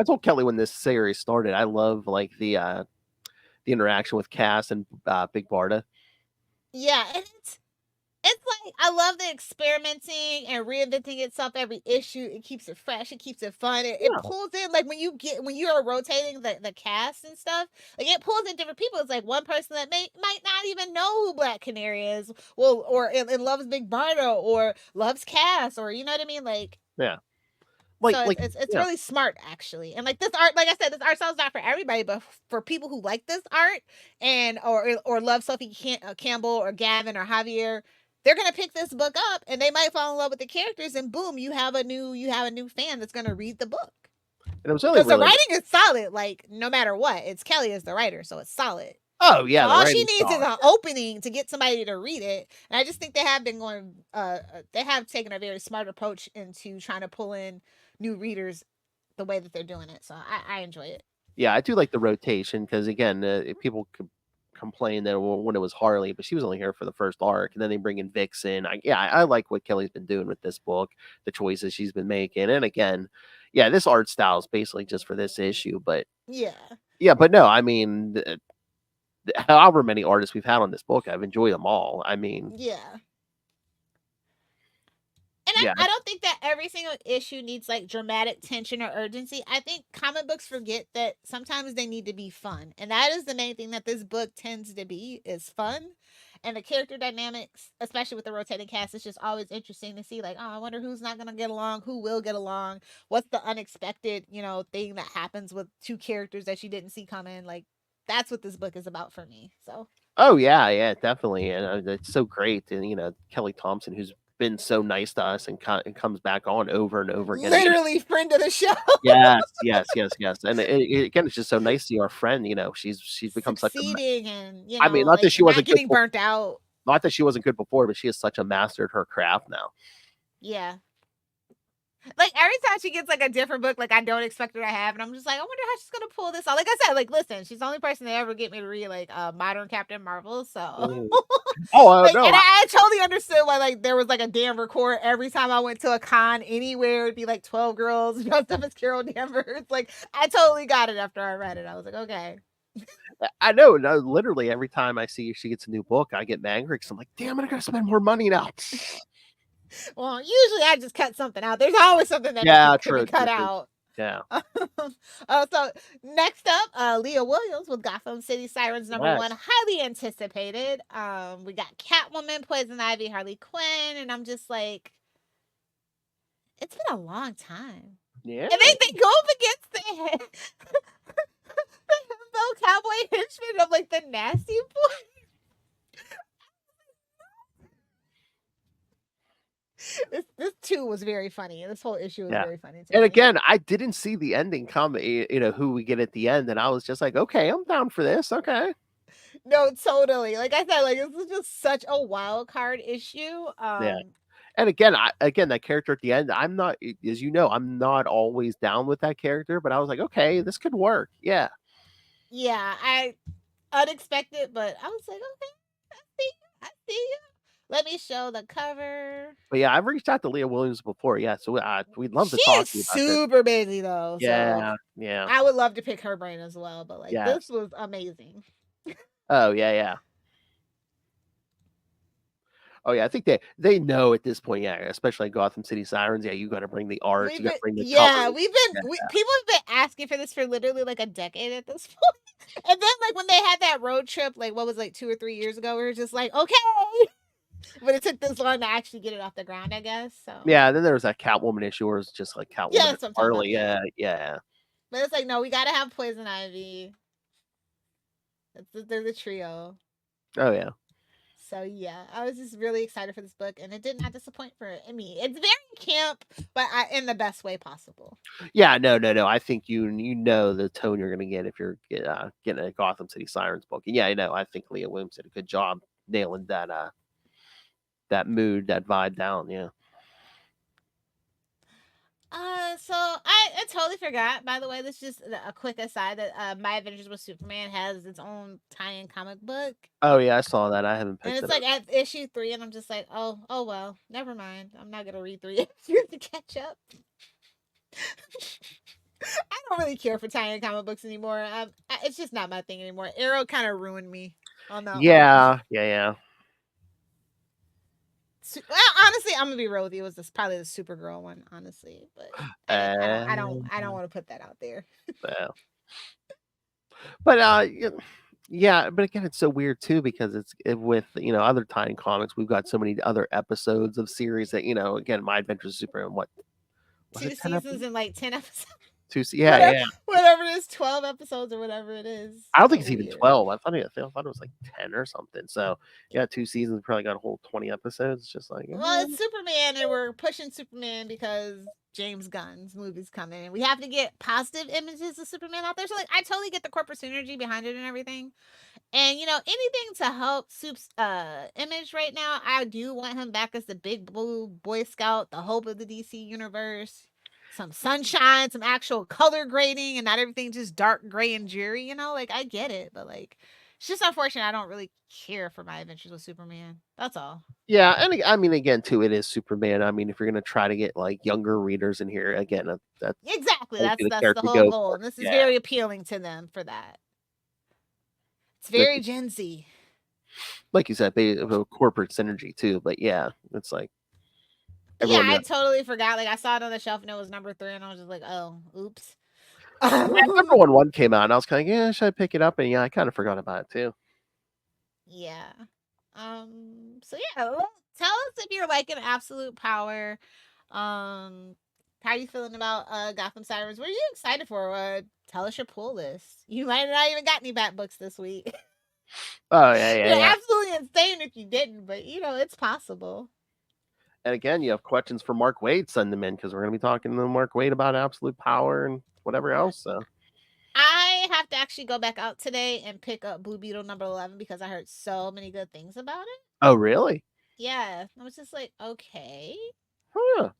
told Kelly when this series started, I love like the interaction with Cass and Big Barda. Yeah, and it's like I love the experimenting and reinventing itself every issue. It keeps it fresh. It keeps it fun. It pulls in like when you are rotating the cast and stuff. Like it pulls in different people. It's like one person that might not even know who Black Canary is. Well, or and loves Big Barda or loves Cass or you know what I mean. Like yeah. So it's really smart actually, and like this art, like I said, this art style is not for everybody, but for people who like this art and or love Sophie Campbell or Gavin or Javier, they're gonna pick this book up and they might fall in love with the characters, and boom, you have a new fan that's gonna read the book. And it was really the writing is solid, like no matter what, it's Kelly as the writer, so it's solid. Oh yeah, So the all she writing needs is style. an opening to get somebody to read it. And I just think they have been going. They have taken a very smart approach into trying to pull in new readers the way that they're doing it. So I enjoy it. Yeah, I do like the rotation because again, people could complain that when it was Harley, but she was only here for the first arc, and then they bring in Vixen. I like what Kelly's been doing with this book, the choices she's been making, and again, yeah, this art style is basically just for this issue, but Yeah. yeah, but no, I mean, however many artists we've had on this book, I've enjoyed them all. I mean, Yeah. And yeah, I don't think that every single issue needs like dramatic tension or urgency. I think comic books forget that sometimes they need to be fun. And that is the main thing that this book tends to be is fun. And the character dynamics, especially with the rotating cast, is just always interesting to see like, oh, I wonder who's not gonna get along, who will get along, what's the unexpected, thing that happens with two characters that you didn't see coming. Like that's what this book is about for me. So oh yeah, definitely, and it's so great, and Kelly Thompson, who's been so nice to us and comes back on over and over again. literally friend of the show. Yes, and again, it's just so nice to see our friend. She's become such a. Succeeding and I mean, not that like she not wasn't good getting burnt out. not that she wasn't good before, but she has such a mastered her craft now. Yeah. Like every time she gets like a different book, like I don't expect her to have, and I'm just like, I wonder how she's gonna pull this off. Like I said, like listen, she's the only person to ever get me to read like modern Captain Marvel. So Oh like, no, and I totally understood why like there was like a Danver court every time I went to a con anywhere. It'd be like 12 girls dressed up as Carol Danvers. Like I totally got it after I read it. I was like, okay. I know. No, literally every time I see she gets a new book, I get angry because I'm like, damn it, I gotta spend more money now. Well, usually I just cut something out. There's always something that Yeah, can be cut out. Yeah. So next up, Leah Williams with Gotham City Sirens #1, highly anticipated. We got Catwoman, Poison Ivy, Harley Quinn, and I'm just like, it's been a long time. Yeah. And they go up against the Bill Cowboy henchman of like the Nasty Boy. This too was very funny. This whole issue was very funny too. And again, I didn't see the ending come, who we get at the end, and I was just like, okay, I'm down for this. Okay. No, totally. Like I said, like this is just such a wild card issue. Yeah. And again, that character at the end, I'm not, as you know, I'm not always down with that character, but I was like, okay, this could work. Yeah. Yeah, unexpected, but I was like, okay, I see you. Let me show the cover. But yeah, I've reached out to Leah Williams before. Yeah, so we'd love to talk to you about this. Super busy though. Yeah, so yeah. I would love to pick her brain as well, but like this was amazing. Oh yeah. Oh yeah, I think they know at this point, yeah, especially Gotham City Sirens. Yeah, you got to bring the art, you got to bring the covers. People have been asking for this for literally like a decade at this point. And then like when they had that road trip, like what was like 2 or 3 years ago, we were just like, okay. But it took this long to actually get it off the ground, I guess. So yeah, then there was that Catwoman issue where it was just like Catwoman and Harley. Yeah. But it's like, no, we gotta have Poison Ivy. They're the trio. Oh yeah. So yeah, I was just really excited for this book, and it did not disappoint for me. It's very camp, but in the best way possible. Yeah, no. I think you know the tone you're gonna get if you're getting a Gotham City Sirens book. And yeah, I know. I think Leah Williams did a good job nailing that mood, that vibe down. Yeah. So I totally forgot. By the way, this is just a quick aside that My Adventures with Superman has its own tie-in comic book. Oh yeah, I saw that. I haven't picked it up. And it's like at issue 3, and I'm just like, oh well, never mind. I'm not gonna read 3 issues to catch up. I don't really care for tie-in comic books anymore. It's just not my thing anymore. Arrow kind of ruined me on that. Yeah. Well, honestly, I'm gonna be real with you. It was probably the Supergirl one, honestly, but I don't want to put that out there. Well. But yeah, but again, it's so weird too because with other tie-in comics, we've got so many other episodes of series that again, My Adventures with Superman, what 2 seasons and like 10 episodes. Yeah. Whatever it is, 12 episodes or whatever it is. I don't So think it's even weird. 12. I thought it was like 10 or something. So yeah, 2 seasons probably got a whole 20 episodes. Just like Well, it's Superman, and we're pushing Superman because James Gunn's movie's coming, and we have to get positive images of Superman out there. So, like, I totally get the corporate synergy behind it and everything. And anything to help Soup's image right now, I do want him back as the big blue Boy Scout, the hope of the DC universe. Some sunshine, some actual color grading, and not everything just dark gray and dreary. Like, I get it, but like, it's just unfortunate. I don't really care for my adventures with Superman. That's all. yeah, and I mean, again, too, it is Superman. I mean, if you're gonna try to get like younger readers in here, again, that's Exactly. hopefully That's character the to whole go goal, for. and this is Yeah, very appealing to them for that. It's very Gen Z. like you said, they have a corporate synergy too. But yeah, it's like Yeah, everyone. I totally forgot. Like, I saw it on the shelf and it was number 3, and I was just like, oh, oops. I remember when one came out, and I was kind of yeah, should I pick it up? And yeah, I kind of forgot about it too. Yeah. So yeah, tell us if you're liking Absolute Power. How are you feeling about Gotham Sirens? What are you excited for? Tell us your pull list. You might not even got any Bat books this week. Oh yeah. You're absolutely insane if you didn't, but it's possible. And again, you have questions for Mark Wade, send them in because we're going to be talking to Mark Wade about Absolute Power and whatever else. So I have to actually go back out today and pick up Blue Beetle number 11 because I heard so many good things about it. oh really? Yeah, I was just like, okay. Huh.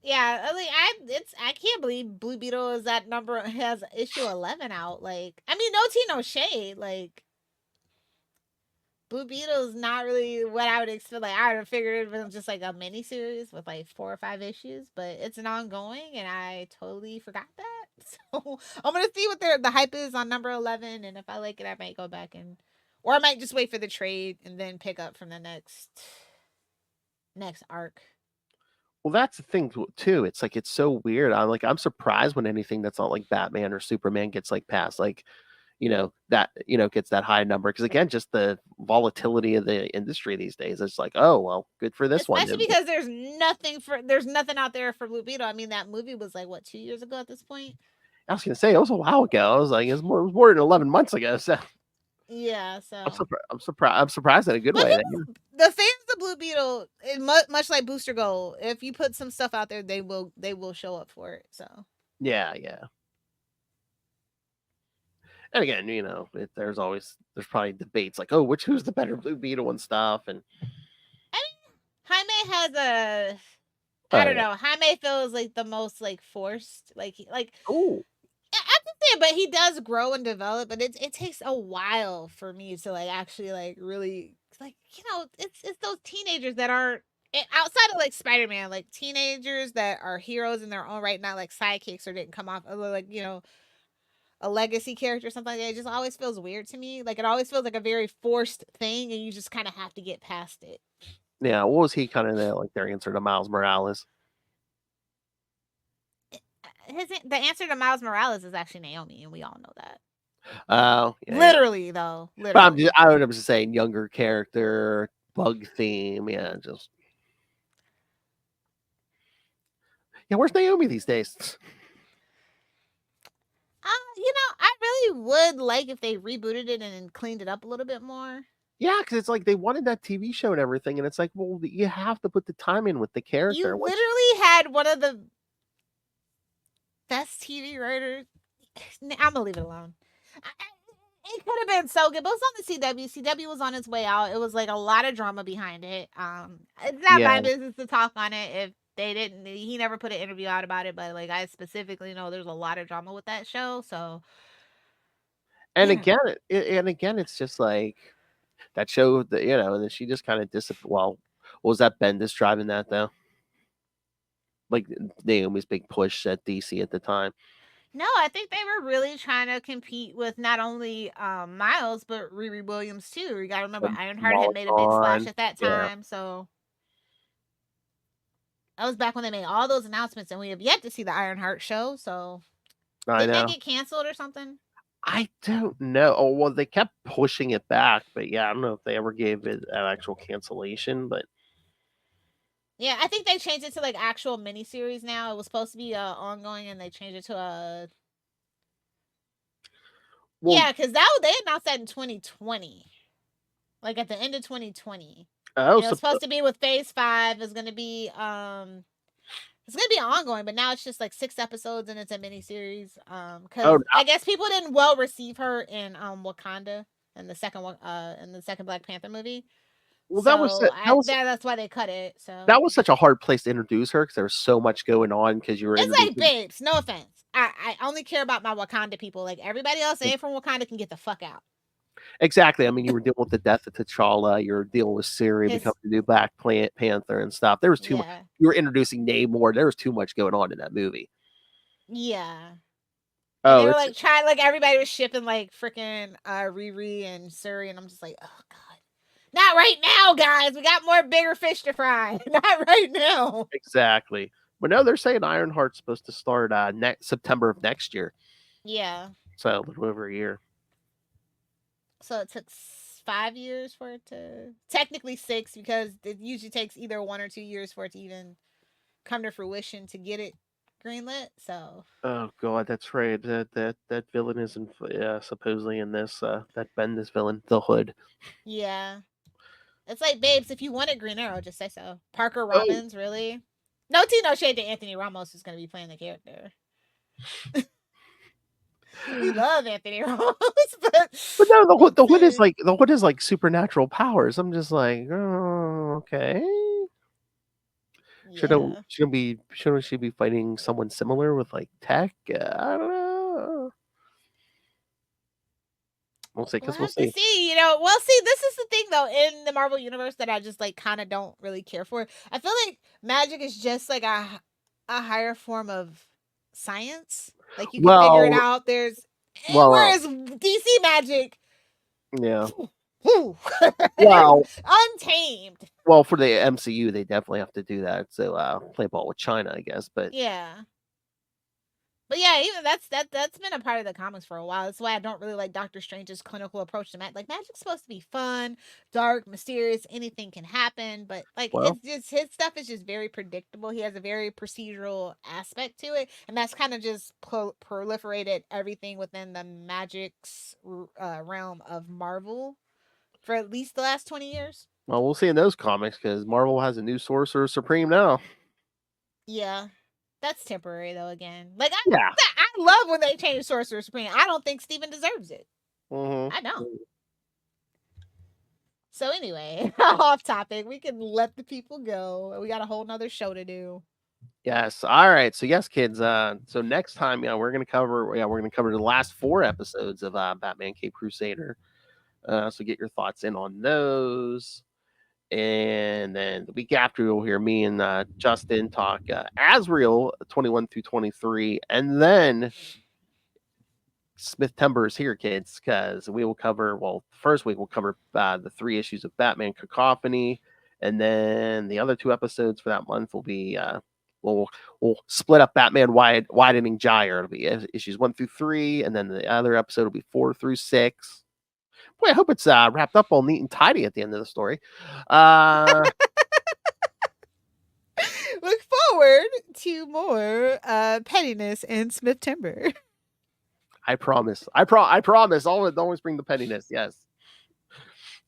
Yeah, I can't believe Blue Beetle is that number has issue 11 out. Like, I mean, no tea, no shade. Like, Blue Beetle is not really what I would expect. Like, I would have figured it was just like a mini series with like 4 or 5 issues, but it's an ongoing, and I totally forgot that. So I'm gonna see what the hype is on number 11, and if I like it, I might go back or I might just wait for the trade and then pick up from the next arc. Well, that's the thing too. It's like it's so weird. I'm surprised when anything that's not like Batman or Superman gets like past like that gets that high number because again, just the volatility of the industry these days. It's like, oh well, good for this one. Especially because there's nothing out there for Blue Beetle. I mean, that movie was like what 2 years ago at this point. I was gonna say it was a while ago. I was like, it was more than 11 months ago. So yeah, so I'm surprised in a good way. The fans of Blue Beetle, much like Booster Gold, if you put some stuff out there, they will show up for it. So yeah. And again, there's probably debates like, oh, who's the better Blue Beetle and stuff. And I mean, Jaime has I don't know. Jaime feels like the most like forced, like oh. I can say it, but he does grow and develop, but it takes a while for me to like actually like really like it's those teenagers that are outside of like Spider-Man, like teenagers that are heroes in their own right, not like sidekicks or didn't come off like a legacy character or something like that. It just always feels weird to me. Like it always feels like a very forced thing, and you just kind of have to get past it. Yeah, what was he kind of like their answer to Miles Morales? The answer to Miles Morales is actually Naomi, and we all know that. Oh, literally though. Literally. But I was just saying younger character, bug theme, yeah, just where's Naomi these days? I really would like if they rebooted it and cleaned it up a little bit more. Yeah, because it's like they wanted that TV show and everything, and it's like, well, you have to put the time in with the character. You literally had one of the best TV writers. I'm gonna leave it alone. It could have been so good, but it was on the CW. CW was on its way out. It was like a lot of drama behind it. It's not my business to talk on it. If they didn't, he never put an interview out about it. But like I specifically know, there's a lot of drama with that show. So, and again, it's just like that show that and then she just kind of disappeared. Well, was that Bendis driving that though? Like Naomi's big push at DC at the time. No, I think they were really trying to compete with not only Miles but Riri Williams too. You got to remember Ironheart had made a big splash at that time, so that was back when they made all those announcements, and we have yet to see the Ironheart show. So did that get canceled or something? I don't know. Oh well, they kept pushing it back, but yeah, I don't know if they ever gave it an actual cancellation, but. Yeah, I think they changed it to like actual miniseries now. It was supposed to be ongoing, and they changed it to a Well, yeah, because that they announced that in 2020, like at the end of 2020, oh, and it so was supposed to be with Phase 5. It's gonna be ongoing, but now it's just like 6 episodes and it's a miniseries. Because I guess people didn't well receive her in Wakanda in the second one, in the second Black Panther movie. well, So that's why they cut it. So that was such a hard place to introduce her because there was so much going on because you were it's like, introducing. babes, no offense. I only care about my Wakanda people. Like everybody else ain't from Wakanda can get the fuck out. Exactly. I mean, you were dealing with the death of T'Challa. You were dealing with Syria becoming the new Black Panther and stuff. There was too much. You were introducing Namor. There was too much going on in that movie. Yeah. Oh, and they were like trying, like everybody was shipping like freaking Riri and Suri, and I'm just like, oh god. Not right now, guys. We got more bigger fish to fry. Not right now. Exactly. But no, they're saying Ironheart's supposed to start September of next year. Yeah. So a little over a year. So it took 5 years for it to technically 6, because it usually takes either 1 or 2 years for it to even come to fruition to get it greenlit. So. Oh god, that's right. That villain is supposedly in this. That Bendis villain, the Hood. Yeah. It's like, babes, if you wanted Green Arrow, just say so. Parker Robbins, really? No tea, no shade to Anthony Ramos, who's going to be playing the character. We love Anthony Ramos, but no, the Hood is like supernatural powers. I'm just like, oh, okay. Yeah. Shouldn't she be fighting someone similar with like tech? I don't know. We'll see. We'll have to see. We'll see. This is the thing, though, in the Marvel universe that I just like kind of don't really care for. I feel like magic is just like a higher form of science. Like you can figure it out. Whereas DC magic, yeah. Well, untamed. Well, for the MCU, they definitely have to do that. So play ball with China, I guess. But yeah. But yeah, even that's been a part of the comics for a while. That's why I don't really like Doctor Strange's clinical approach to magic. Like, magic's supposed to be fun, dark, mysterious. Anything can happen, but like it's just his stuff is just very predictable. He has a very procedural aspect to it, and that's kind of just proliferated everything within the magic's realm of Marvel for at least the last 20 years. Well, we'll see in those comics because Marvel has a new Sorcerer Supreme now. Yeah. That's temporary, though, again. Like, I love when they change Sorcerer Supreme. I don't think Steven deserves it. Mm-hmm. I don't. So anyway, off topic. We can let the people go. We got a whole nother show to do. Yes. All right. So yes, kids. So next time, we're gonna cover the last 4 episodes of Batman Cape Crusader. So get your thoughts in on those. And then the week after, you'll hear me and Justin talk Azrael 21 through 23. And then Smith Timber is here, kids, because we will cover, first week we'll cover the 3 issues of Batman Cacophony. And then the other 2 episodes for that month will be, we'll split up Batman Widening Gyre. It'll be issues 1 through 3. And then the other episode will be 4 through 6. Boy, I hope it's wrapped up all neat and tidy at the end of the story. Look forward to more pettiness in Smith Timber. I promise. I promise. Always bring the pettiness. Yes.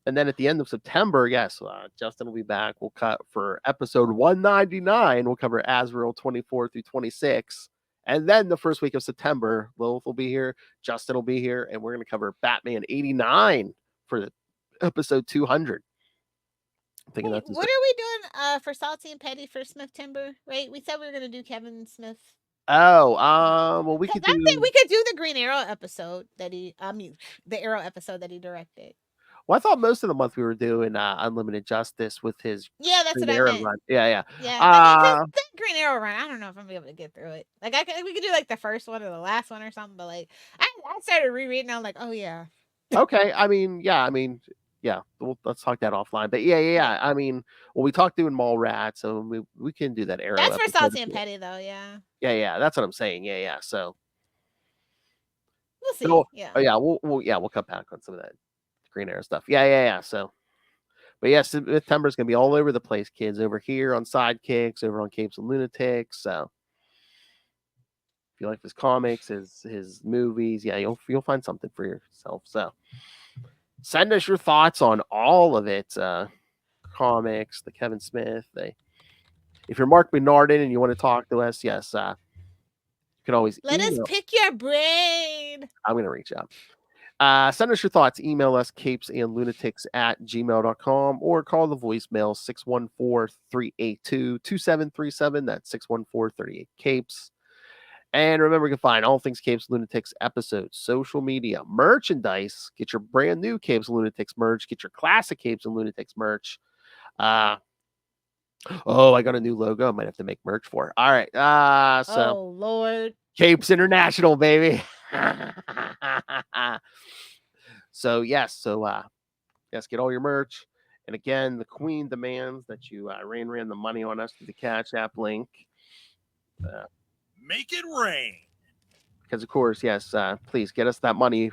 And then at the end of September, yes, Justin will be back. We'll cut for episode 199. We'll cover Azrael 24 through 26. And then the first week of September, Lilith will be here, Justin will be here, and we're going to cover Batman 89 for the episode 200. I'm thinking what are we doing for Salty and Petty for Smith Timber? Right? We said we were going to do Kevin Smith. Oh, well, we could do the Green Arrow episode the Arrow episode that he directed. Well, I thought most of the month we were doing Unlimited Justice with his that's Green what Arrow I meant. run. Yeah. That Green Arrow run, I don't know if I'm gonna be able to get through it. Like we could do like the first one or the last one or something, but like I started rereading. I'm like, oh yeah. Okay. Let's talk that offline. But yeah. I mean, we talked doing Mallrats, so we can do that Arrow. That's for Salty and Petty, though. Yeah. Yeah. That's what I'm saying. Yeah. So we'll see. We'll cut back on some of that Green Arrow stuff. Yeah. So, But yes, September is going to be all over the place, kids. Over here on Sidekicks, over on Capes and Lunatics. So if you like his comics, his movies, yeah, you'll find something for yourself. So send us your thoughts on all of it. Comics, the Kevin Smith. If you're Mark Bernardin and you want to talk to us, yes, you can always Let us email. pick your brain. I'm going to reach out. Send us your thoughts. Email us capesandlunatics@gmail.com or call the voicemail 614-382-2737. That's 614-38-CAPES. And remember, you can find all things Capes Lunatics episodes, social media, merchandise. Get your brand new Capes Lunatics merch. Get your classic Capes and Lunatics merch. I got a new logo. I might have to make merch for. All right. So Oh Lord. Capes International, baby. Yes, get all your merch. And again, the Queen demands that you ran the money on us through the Cash App link. Make it rain. Because of course, yes, please get us that money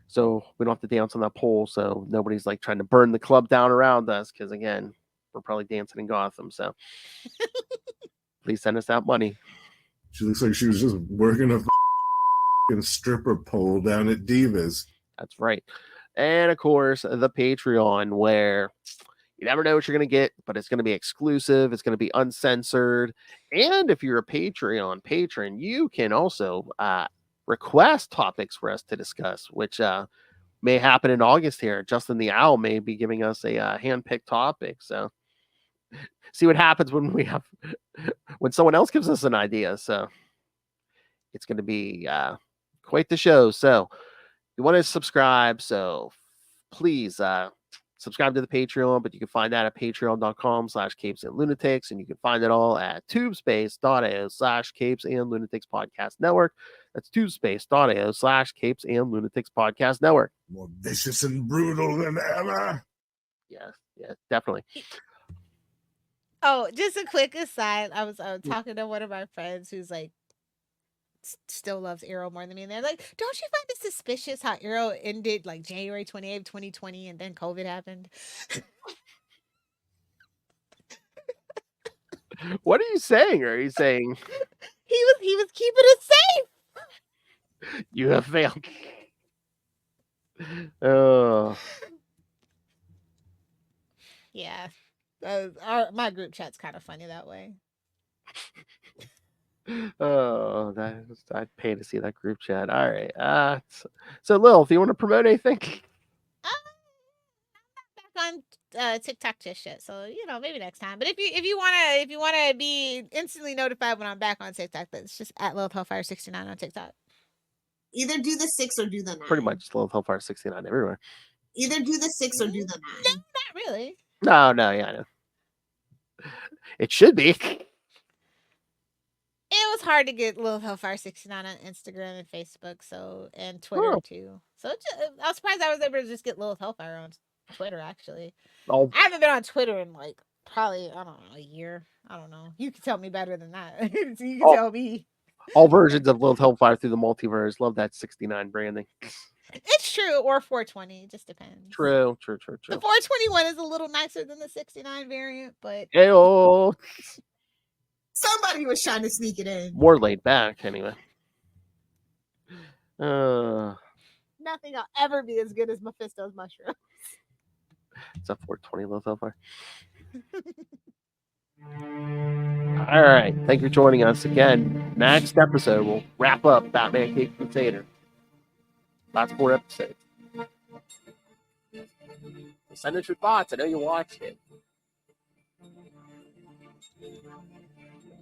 so we don't have to dance on that pole. So nobody's like trying to burn the club down around us. Because again, we're probably dancing in Gotham. So please send us that money. She looks like she was just working a stripper pole down at Divas. That's right. And of course, the Patreon, where you never know what you're going to get, but it's going to be exclusive. It's going to be uncensored. And if you're a Patreon patron, you can also request topics for us to discuss, which may happen in August here. Justin the Owl may be giving us a hand-picked topic. So see what happens when someone else gives us an idea. So it's going to be quite the show. So you want to subscribe, so please subscribe to the Patreon, but you can find that at patreon.com/CapesandLunatics, and you can find it all at tubespace.io/Capes and Lunatics Podcast Network. That's tubespace.io/Capes and Lunatics Podcast Network. More vicious and brutal than ever. Yes, definitely. Oh, just a quick aside. I was talking to one of my friends who's like still loves Arrow more than me, and they're like, "Don't you find it suspicious how Arrow ended like January 28th, 2020, and then COVID happened?" What are you saying? Are you saying he was keeping it safe? you have failed? Oh. Yeah, my group chat's kind of funny that way. Oh, I'd pay to see that group chat. All right. So Lil, if you want to promote anything, I'm not back on TikTok just yet, so maybe next time. But if you wanna be instantly notified when I'm back on TikTok, that's just at Lil Hellfire 69 on TikTok. Either do the 6 or do the 9. pretty much Lil Hellfire 69 everywhere. Either do the 6 or do the 9. No, not really. No, yeah, I know. It should be. It was hard to get Lil Hellfire 69 on Instagram and Facebook, and Twitter too. So I was surprised I was able to just get Lil Hellfire on Twitter. Actually, I haven't been on Twitter in like probably a year. I don't know. You can tell me better than that. So you can tell me. All versions of Lil Hellfire through the multiverse. Love that 69 branding. It's true, or 420. It just depends. True. The 421 is a little nicer than the 69 variant, but Ayo. Somebody was trying to sneak it in. More laid back, anyway. nothing will ever be as good as Mephisto's mushroom. It's a 420 Lil Hellfire. All right. Thank you for joining us again. Next episode, we'll wrap up Batman Capes Crusader. Last 4 episodes. Send us your thoughts. I know you watched it.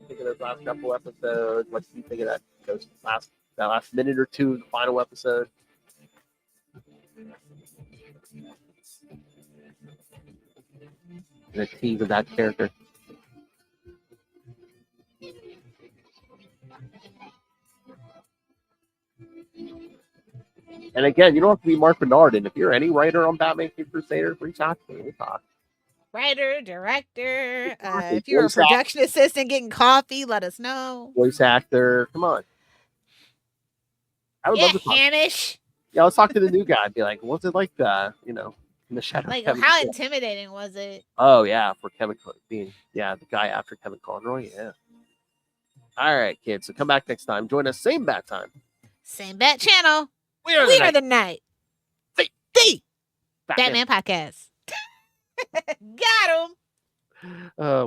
Think of those last couple episodes. What do you think of that? That last minute or two of the final episode. The tease of that character. And again, you don't have to be Mark Bernard. And if you're any writer on Batman Capes Crusader, reach out to me. We'll talk. Writer, director, if you're a production assistant getting coffee, let us know. Voice actor, come on. I would love to talk. Hamish. Yeah, let's talk to the new guy. Be like, what's it like, In the shadow. Like, of Kevin how Conroy. intimidating was it? Oh yeah, for Kevin being the guy after Kevin Conroy. Yeah. All right, kids. So come back next time. Join us same bat time. Same bat channel. We are We the are night. the night. The Batman podcast. Got him.